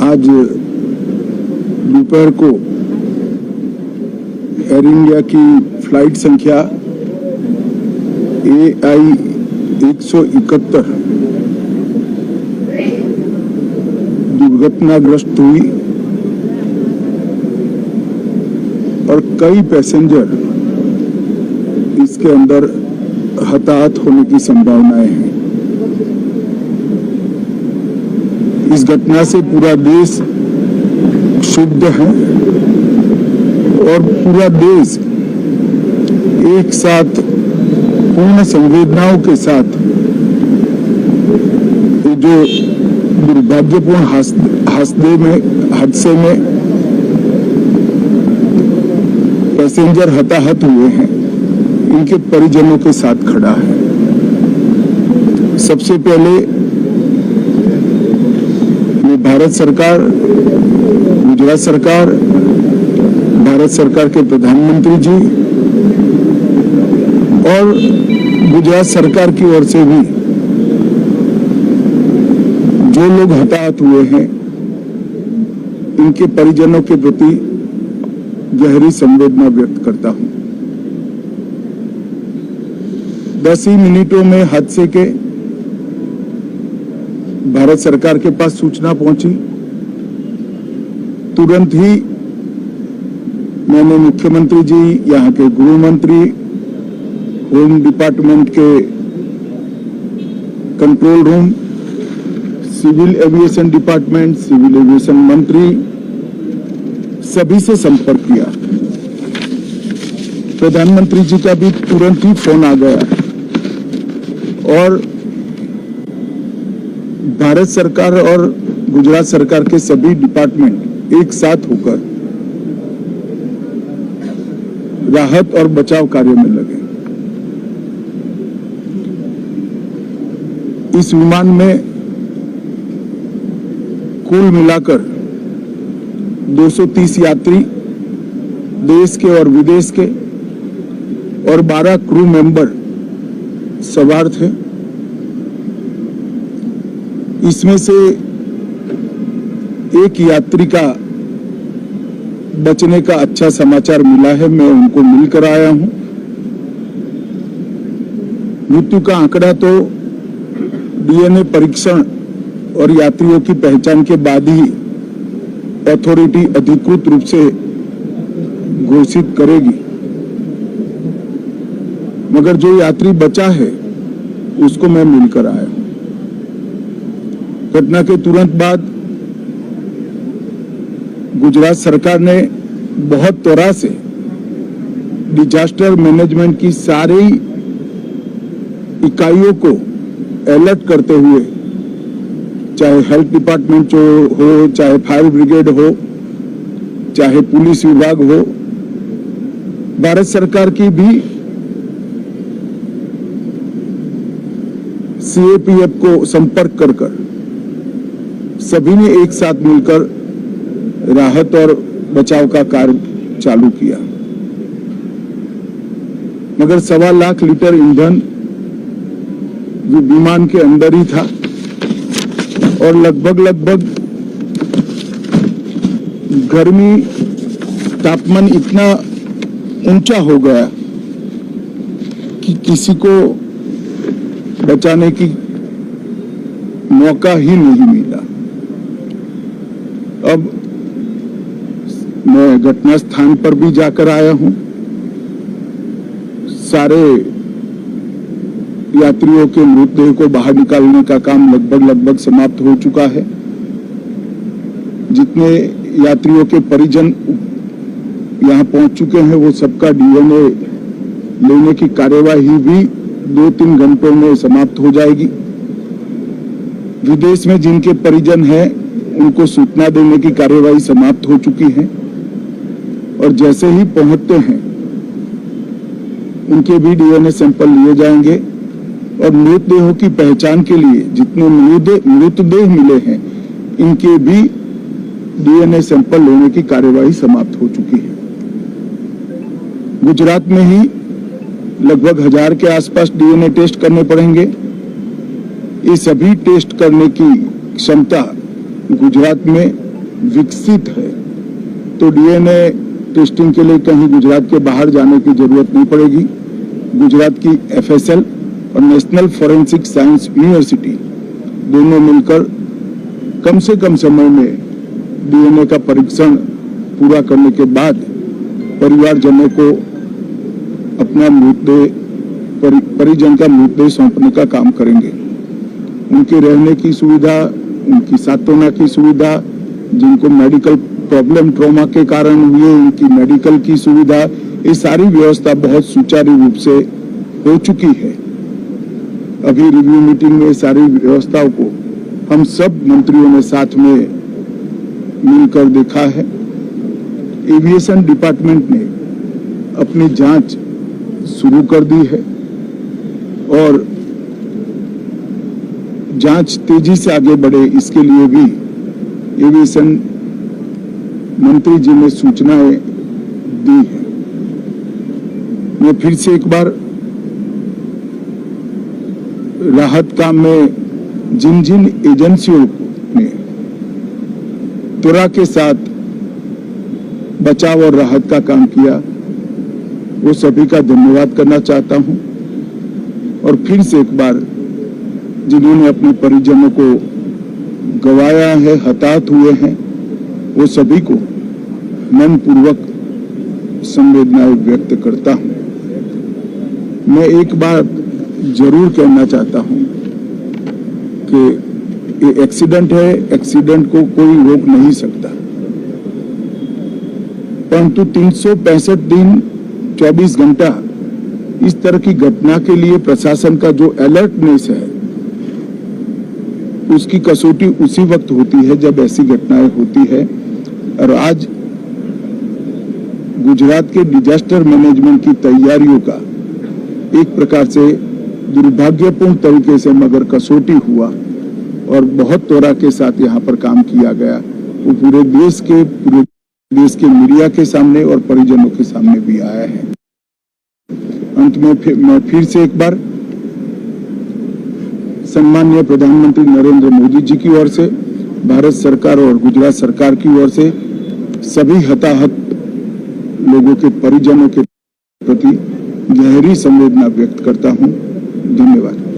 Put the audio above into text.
आज दोपहर को एयर इंडिया की फ्लाइट संख्या AI 171 दुर्घटनाग्रस्त हुई और कई पैसेंजर इसके अंदर हताहत होने की संभावनाएं हैं। इस घटना से पूरा देश क्षुब्ध है और पूरा देश एक साथ पूर्ण संवेदनाओं के साथ जो दुर्भाग्यपूर्ण हादसे में पैसेंजर हताहत हुए हैं, इनके परिजनों के साथ खड़ा है। सबसे पहले मैं भारत सरकार, गुजरात सरकार, भारत सरकार के प्रधानमंत्री जी और गुजरात सरकार की ओर से भी जो लोग हताहत हुए हैं, इनके परिजनों के प्रति गहरी संवेदना व्यक्त करता हूं। 10 ही मिनटों में हादसे के भारत सरकार के पास सूचना पहुंची। तुरंत ही मैंने मुख्यमंत्री जी, यहाँ के गृह मंत्री, होम डिपार्टमेंट के control room, civil aviation department, civil aviation मंत्री, सभी से संपर्क किया। प्रधानमंत्री जी का भी तुरंत ही फोन आ गया और भारत सरकार और गुजरात सरकार के सभी डिपार्टमेंट एक साथ होकर राहत और बचाव कार्य में लगे। इस विमान में कुल मिलाकर 230 यात्री देश के और विदेश के और 12 क्रू मेंबर सवार थे। इसमें से एक यात्री का बचने का अच्छा समाचार मिला है, मैं उनको मिलकर आया हूं। मृत्यु का आंकड़ा तो DNA परीक्षण और यात्रियों की पहचान के बाद ही अथॉरिटी अधिकृत रूप से घोषित करेगी, मगर जो यात्री बचा है उसको मैं मिलकर आया हूं। घटना के तुरंत बाद गुजरात सरकार ने बहुत त्वरा से डिजास्टर मैनेजमेंट की सारी इकाइयों को अलर्ट करते हुए, चाहे हेल्थ डिपार्टमेंट हो, चाहे फायर ब्रिगेड हो, चाहे पुलिस विभाग हो, भारत सरकार की भी CAPF को संपर्क कर सभी ने एक साथ मिलकर राहत और बचाव का कार्य चालू किया। मगर 1.25 लाख लीटर ईंधन जो विमान के अंदर ही था और लगभग गर्मी तापमान इतना ऊंचा हो गया कि किसी को बचाने की मौका ही नहीं मिला। अब मैं घटना स्थान पर भी जाकर आया हूं। सारे यात्रियों के मृतदेह को बाहर निकालने का काम लगभग समाप्त हो चुका है। जितने यात्रियों के परिजन यहां पहुंच चुके हैं, वो सबका DNA लेने की कार्यवाही भी 2-3 घंटों में समाप्त हो जाएगी। विदेश में जिनके परिजन हैं, उनको सूचना देने की कार्यवाही समाप्त हो चुकी है और जैसे ही पहुंचते हैं उनके भी DNA सैंपल लिए जाएंगे और मृतदेहों की पहचान के लिए जितने मृतदेह मिले हैं, इनके भी DNA सैंपल लेने की कार्यवाही समाप्त हो चुकी है। गुजरात में ही लगभग 1000 के आसपास DNA टेस्ट करने पड़ेंगे। ये सभी टेस्ट करने की क्षमता गुजरात में विकसित है तो डीएनए टेस्टिंग के लिए कहीं गुजरात के बाहर जाने की जरूरत नहीं पड़ेगी। गुजरात की एफएसएल और नेशनल फॉरेंसिक साइंस यूनिवर्सिटी दोनों मिलकर कम से कम समय में डीएनए का परीक्षण पूरा करने के बाद परिवारजनों को अपना मृतदेह परिजन का मृतदेह सौंपने का काम करेंगे। उनके रहने की सुविधा, उनकी सांत्वना की सुविधा, जिनको मेडिकल प्रॉब्लम ट्रॉमा के कारण हुए उनकी मेडिकल की सुविधा, ये सारी व्यवस्था बहुत सुचारू रूप से हो चुकी है। अभी रिव्यू मीटिंग में सारी व्यवस्थाओं को हम सब मंत्रियों ने साथ में मिलकर देखा है। एविएशन डिपार्टमेंट ने अपनी जांच शुरू कर दी है और जांच तेजी से आगे बढ़े इसके लिए भी एविएशन मंत्री जी ने सूचनाएं दी है। मैं फिर से एक बार राहत काम में जिन जिन एजेंसियों ने त्वरा के साथ बचाव और राहत का काम किया वो सभी का धन्यवाद करना चाहता हूं और फिर से एक बार जिन्होंने अपने परिजनों को गंवाया है, हताहत हुए हैं, वो सभी को मनपूर्वक संवेदनाएं व्यक्त करता हूं। मैं एक बात जरूर कहना चाहता हूं कि ये एक्सीडेंट है, एक्सीडेंट को कोई रोक नहीं सकता, परंतु 365 दिन 24 घंटा इस तरह की घटना के लिए प्रशासन का जो अलर्टनेस है उसकी कसौटी उसी वक्त होती है जब ऐसी घटनाएं होती है। और आज गुजरात के डिजास्टर मैनेजमेंट की तैयारियों का एक प्रकार से दुर्भाग्यपूर्ण तरीके से मगर कसौटी हुआ और बहुत त्वरा के साथ यहाँ पर काम किया गया, वो पूरे देश के मीडिया के सामने और परिजनों के सामने भी आया है। अंत में मैं फिर से एक बार सम्माननीय प्रधानमंत्री नरेंद्र मोदी जी की ओर से, भारत सरकार और गुजरात सरकार की ओर से सभी हताहत लोगों के परिजनों के प्रति गहरी संवेदना व्यक्त करता हूं। धन्यवाद।